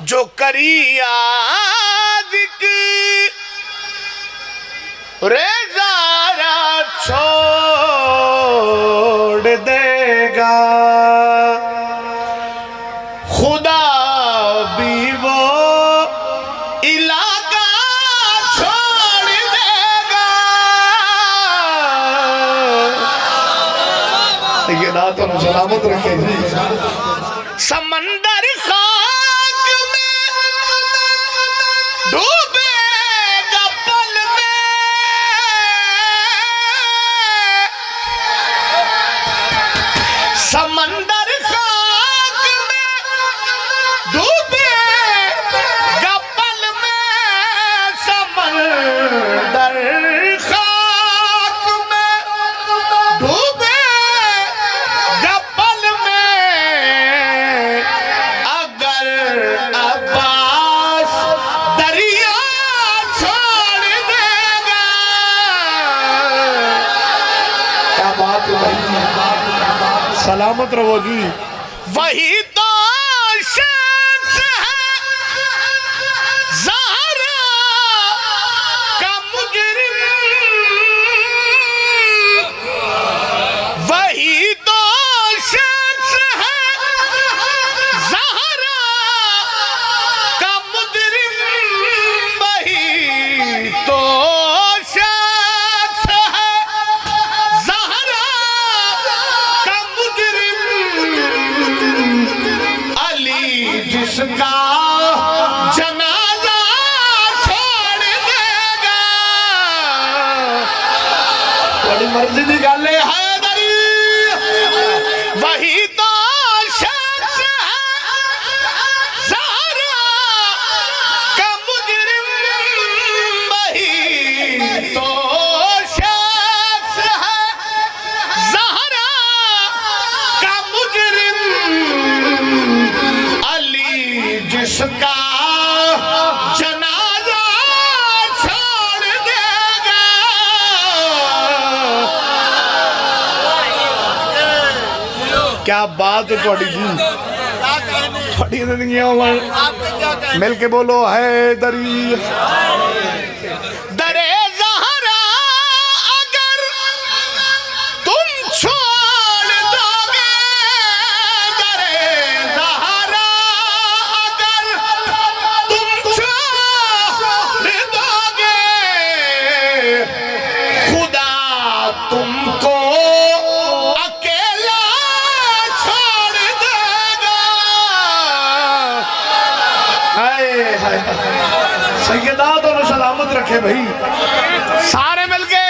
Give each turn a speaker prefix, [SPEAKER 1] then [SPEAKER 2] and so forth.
[SPEAKER 1] जो करिया रेज़ारा छोड़ देगा, खुदा भी वो इलाका छोड़ देगा। ये रात और सलामत रखे जी। समंदर खाक में डूबेगा पल में, समंदर खाक में डूबेगा पल में, समंदर खाक में डूबेगा पल में, अगर अब्बास दरिया छोड़ देगा। क्या बात है भाई, सलामत रहो जी। वही तो शख्स है ज़हरा का मुजरिम, वही तो शख्स है ज़हरा का मुजरिम, वही तो शख्स है ज़हरा का मुजरिम, अली जिसका जनाजा छोड़ देगा। बड़ी मर्जी की गल है हैदरी, वही तो शख्स है ज़हरा का मुजरिम, वही तो शख्स है ज़हरा का मुजरिम, अली जिसका जनाजा छोड़ देगा। क्या बात है थोड़ी जी, थोड़ी मिल के बोलो हैदरी। दरे ज़हरा अगर तुम छोड़ दोगे, दरे ज़हरा अगर तुम छोड़ दोगे, खुदा तुमको अकेला छोड़ देगा। हाय हाय, सैयदा दोनों सलामत रखे भाई, सारे मिलके।